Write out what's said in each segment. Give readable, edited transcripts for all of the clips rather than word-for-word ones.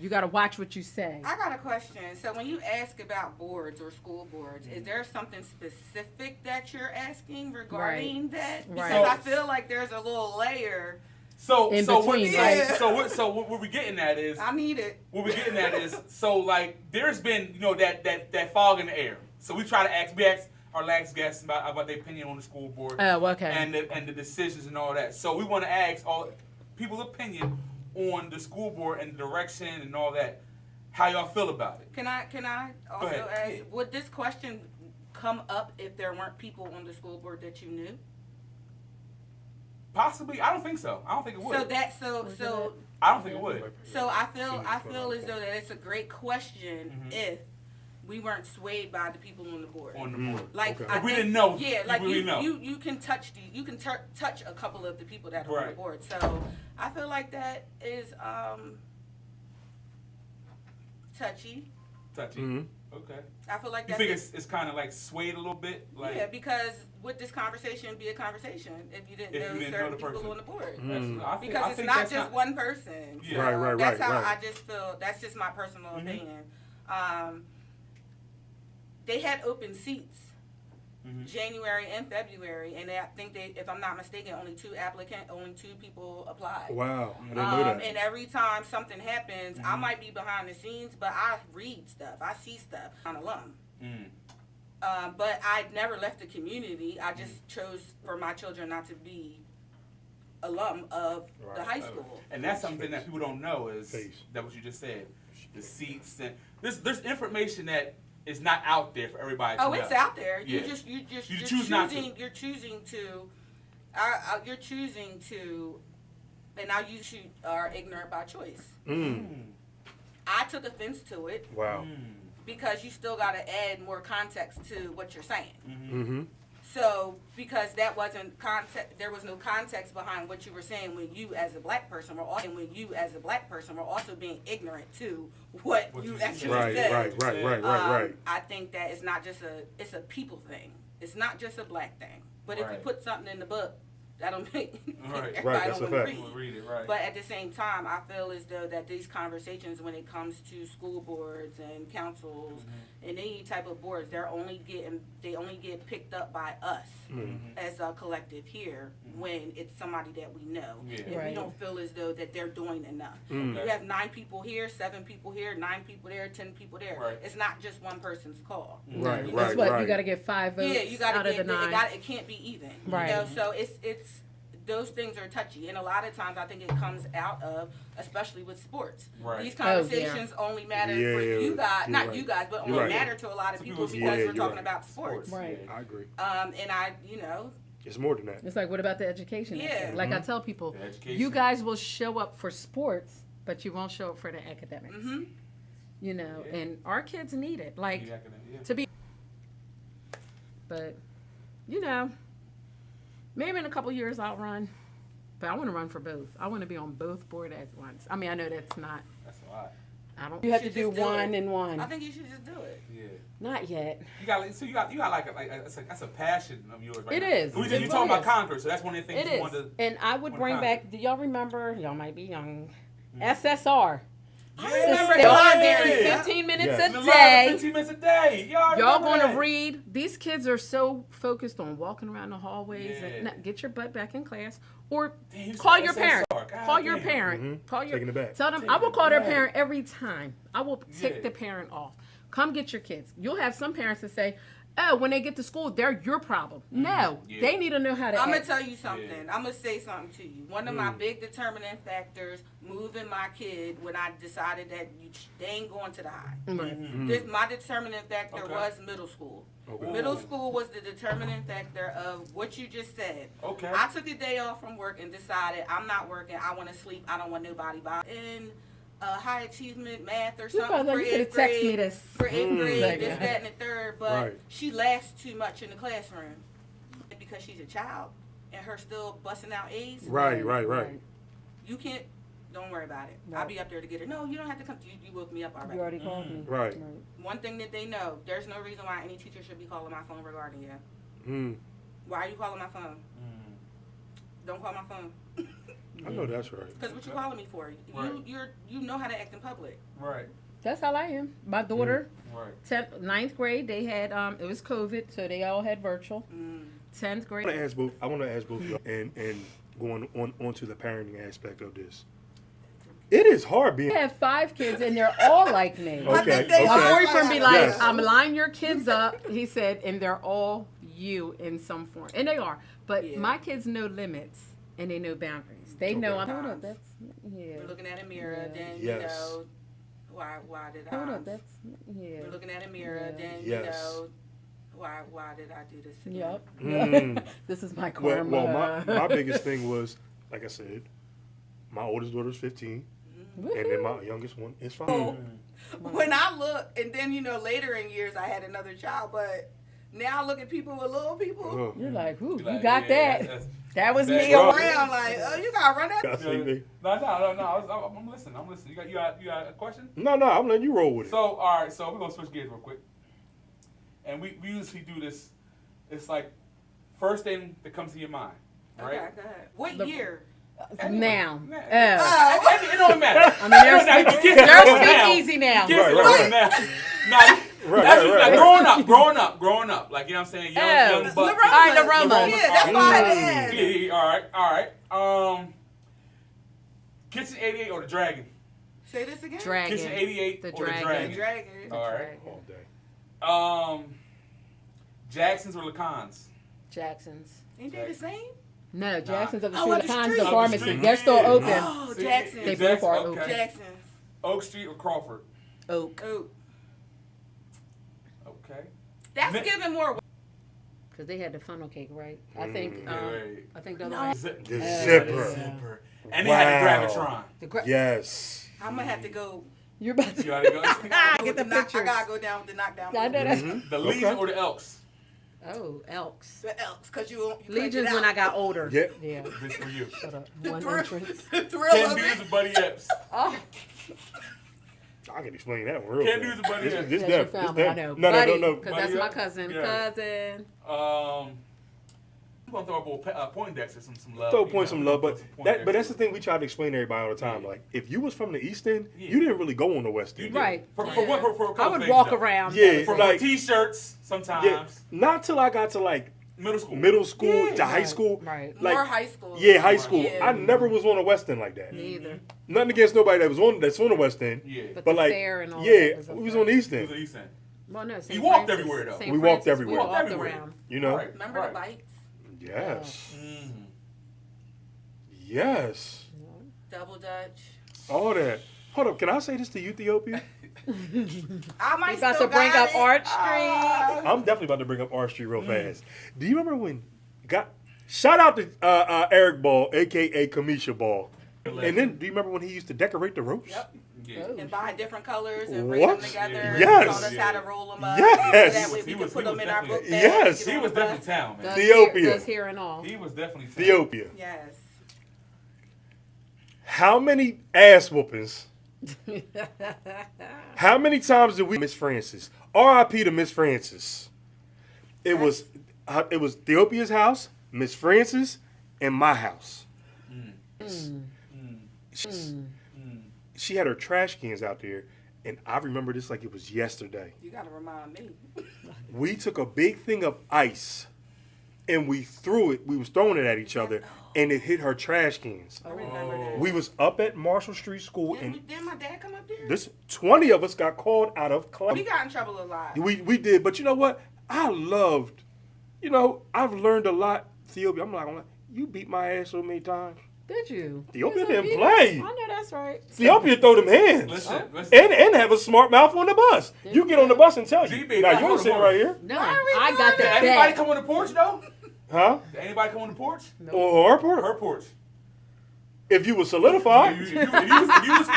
you got to watch what you say. I got a question. So when you ask about boards or school boards, is there something specific that you're asking regarding that? Because I feel like there's a little layer. So in so between, what, right? So what we're getting at is I need it. What we're getting at is so like there's been that fog in the air. So we try to ask our last guests about their opinion on the school board. Oh, okay. And the decisions and all that. So we want to ask all people's opinion on the school board and the direction and all that. How y'all feel about it? Can I also ask, would this question come up if there weren't people on the school board that you knew? Possibly. I don't think so. I don't think it would. So I don't think it would. So I feel as though that it's a great question if we weren't swayed by the people on the board. Like we didn't know. Yeah, like really know. you can touch touch a couple of the people that are on the board. So I feel like that is touchy. Mm-hmm. Okay. I feel like you think it's kind of like swayed a little bit. Like, yeah, because would this conversation be a conversation if you didn't know certain people on the board? Because it's not just one person. Yeah. Right. That's how I just feel. That's just my personal opinion. They had open seats January and February, and I think if I'm not mistaken, only two people applied. Wow, I didn't know that. And every time something happens, I might be behind the scenes, but I read stuff, I see stuff. I'm an alum. But I never left the community. I just chose for my children not to be alum of the high school. And that's something that people don't know is that what you just said. The seats and there's information that is not out there for everybody to know. It's out there. Yeah. You're choosing to, and now you are ignorant by choice. I took offense to it. Wow. Because you still got to add more context to what you're saying. Mm-hmm. So, because that wasn't context, there was no context behind what you were saying when you as a black person were also being ignorant to what you actually said. Right. I think that it's not just it's a people thing. It's not just a black thing. But if you put something in the book, that'll make everybody don't want to read it. But at the same time, I feel as though that these conversations, when it comes to school boards and councils and any type of boards, they only get picked up by us as a collective here when it's somebody that we know. And we don't feel as though that they're doing enough. You have 9 people here, 7 people here, 9 people there, 10 people there. It's not just one person's call. Right. You got to get 5 votes out of the 9. It can't be even. Right. You know, so it's those things are touchy, and a lot of times I think it comes out of, especially with sports. These conversations only matter for you guys, not you guys, but only matter to a lot of people because we're talking about sports. Right. I agree. And it's more than that. It's like, what about the education? Yeah. Like I tell people, you guys will show up for sports, but you won't show up for the academics. You know, and our kids need it. Like, to be. But, you know. Maybe in a couple years I'll run, but I want to run for both. I want to be on both boards at once. I mean, I know that's not. That's a lot. I don't. You have to do one and one. I think you should just do it. Yeah. Not yet. You got that's a passion of yours. Right it now. is. You talking about Conquer, so that's one of the things it you is. want to. And I would bring back. Do y'all remember? Y'all might be young. SSR. I remember the library 15 minutes a day. 15 minutes a day. Y'all gonna read. These kids are so focused on walking around the hallways and get your butt back in class, or call your parent. Call your parent. Call your. Taking it back. Tell them I will call their parent every time. I will tick the parent off. Come get your kids. You'll have some parents that say, "Oh, when they get to school, they're your problem." No, they need to know how to. I'm gonna tell you something. I'm gonna say something to you. One of my big determining factors moving my kid when I decided that they ain't going to the high. My determining factor was middle school. Middle school was the determining factor of what you just said. I took a day off from work and decided I'm not working. I want to sleep. I don't want nobody by in. High achievement math or something for 8th grade. For 8th grade, this, that, and the third. But she laughs too much in the classroom because she's a child and her still busting out A's. Right. You can't. Don't worry about it. I'll be up there to get her. No, you don't have to come. You woke me up already. You already called me. Right. One thing that they know: there's no reason why any teacher should be calling my phone regarding you. Why are you calling my phone? Don't call my phone. I know that's right. Because what you calling me for? Right. You know how to act in public. Right. That's how I am. My daughter, Right. 9th grade, they had it was COVID, so they all had virtual. 10th grade. I want to ask both of y'all, and going on to the parenting aspect of this. It is hard being. I have 5 kids, and they're all like me. Okay. My boyfriend be like, Yes. I'm lining your kids up, he said, and they're all you in some form. And they are. But my kids know limits, and they know boundaries. They know I'm... Hold up, that's... Yeah. We're looking at a mirror, then, Yes. you know, why did I... Hold up, that's... Yeah. We're looking at a mirror, then, Yes. you know, why did I do this again? Yep. Mm. This is my karma. Well, my biggest thing was, like I said, my oldest daughter's 15, and then my youngest one is 5. When I look, and then, you know, later in years I had another child, but now I look at people with little people. You're like, ooh, you Like, got yeah, that. That was me. Around like, oh, you gotta run that. Y'all see me? No. I'm listening. You got a question? No, I'm letting you roll with it. So, all right. So we're gonna switch gears real quick, and we usually do this. It's like first thing that comes to your mind, right? Okay, go ahead. What year? Now. Nah. Oh. It don't matter. I mean, they're now. speakeasy now. Kids Right. now. Nah, that's right. like growing up. Like, you know what I'm saying? Young buck. All right, the Roma. Yeah, that's why I had to ask. Yeah, all right. Kitchen 88 or the Dragon? Say this again? Dragon. Kitchen 88 The or Dragon. the Dragon? Dragon. All right. All day. Jackson's or Lacan's? Jackson's. Ain't they the same? No, Jackson's of the Oh, street. up the Lacan's street. the Up the pharmacy. street. They're still open. Oh, Jackson. They both are open. Jackson's. Oak Street or Crawford? Oak. Oh, Okay. that's Mi- giving more. Because they had the funnel cake, right? I think Right. I think the other No. one. The zipper. Zipper. And they had the Gravitron. Yes. I'm gonna have to go. You're about to You gotta go. get the I pictures. gotta go down with the knockdown. I know moves. that. The Legion or the Elks? Oh, Elks. The Elks, cause you Legions when I got older. Yeah. Yeah. Bitch for you. Shut up. the One thrill, entrance. the thrill Ken of Dudes it. or Buddy Epps? Oh, I can explain that one real Ken quick. Dudes or Buddy Epps? This that's them. your This family. I them. know. No. Because that's Buddy my up? cousin. Yeah. Cousin. I'm gonna throw a little Poindexter some love. Throw you point know, some love, but some Poindexter. that's the thing we try to explain to everybody all the time. Yeah. Like, if you was from the East End, Yeah. you didn't really go on the West You End. did. Right. For Yeah. a couple I would things, walk though. around. Yeah, For like- t-shirts sometimes. Yeah, not till I got to like Middle school. to high Right, school. right. Like, More high school. yeah, high school. Yeah. I never was on the West End like that. Me either. Nothing against nobody that's on the West End. Yeah. But But the like, fair and all yeah, that was we was okay. on the East He End. was an East End. Well, no, St. We walked Francis. everywhere, though. St. We walked Francis, everywhere. We walked Everywhere. around. You know. Right. Remember Right. the bites? Yes. Mhm. Yes. Double Dutch. All that. Hold up. Can I say this to Ethiopia? I might We about still to bring got up it. Arch Street. I'm definitely about to bring up R Street real fast. Do you remember when shout out to Eric Ball, aka Kamisha Ball. And then do you remember when he used to decorate the ropes? Yep. Yeah. And buy different colors and bring What? them together. Yeah. Yes. Taught us how to roll them up. Yes. So that way He we was- can put he them was in our book definitely- bag. Yes. get He on was the bus. definitely town, man. Ethiopia. Does here and all. He was definitely town. Ethiopia. Yes. How many ass whoopings? How many times did we Miss Francis? R.I.P. to Miss Francis. It was Ethiopia's house, Miss Francis, and my house. She had her trash cans out there, and I remember this like it was yesterday. You gotta remind me. We took a big thing of ice, and we threw it. We was throwing it at each other, and it hit her trash cans. I remember that. We was up at Marshall Street School, and Didn't my dad come up there? this 20 of us got called out of class. We got in trouble a lot. We did, but you know what? I've learned a lot. Ethiopia, I'm not gonna lie. You beat my ass so many times. Did you? Ethiopia Yes, I didn't did. play. I know that's right. Ethiopia throw them hands. Listen. And have a smart mouth on the bus. You get on the bus and tell you. GB, Now, hold you on, ain't sitting hold on. right here. No, Why are we I doing got the that? Did anybody bet. come on the porch, though? Huh? Did anybody come on the porch? Or her part? Her porch. If you were solidified. If you was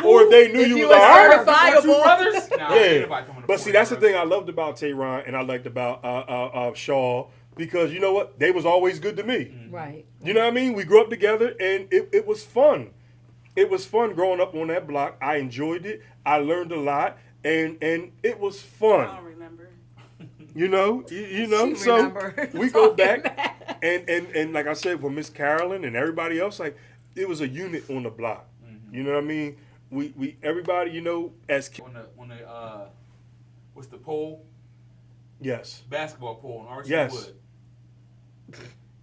cool, Or if they knew If you you was was alright. my two certifiable. brothers? Nah, Yeah. anybody come on the But porch, see, that's the bro. thing I loved about Tehran and I liked about Shaw. Because you know what? They was always good to me. Right. You know what I mean? We grew up together and it was fun. It was fun growing up on that block. I enjoyed it. I learned a lot and it was I fun. don't remember. You know? You know? She So remember we go talking back and like I said, with Miss Carolyn and everybody else, like it was a unit on the block. You know what I mean? We everybody, you know, as kids. On the what's the pole? Yes. Basketball pole on RC Yes. Wood.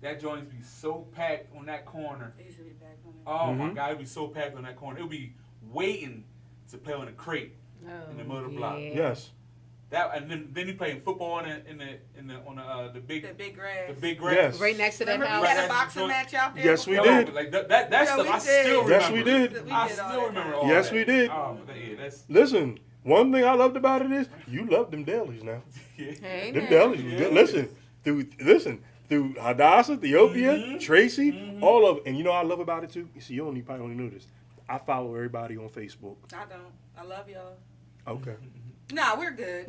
That joint used to be so packed on that corner. It used to be back on it. Oh my God, it'd be so packed on that corner. It would be waiting to play on a crate in the middle of the block. Yes. That and then you playing football on the big grass. The big grass. Yes. Right next to that Remember house. we had Right a boxing match out there? Yes, we before? did. Like that stuff we I did. still remember. Yes, we did. I did all still that. remember all Yes, that. we did. Oh, yeah, that's Listen, one thing I loved about it is you love them dailies now. yeah. Hey, Them man. dailies was good. Through Hadassah, Ethiopia, Tracy, all of it. And you know what I love about it too? You see, you probably only knew this. I follow everybody on Facebook. I don't. I love y'all. Okay. Nah, we're good.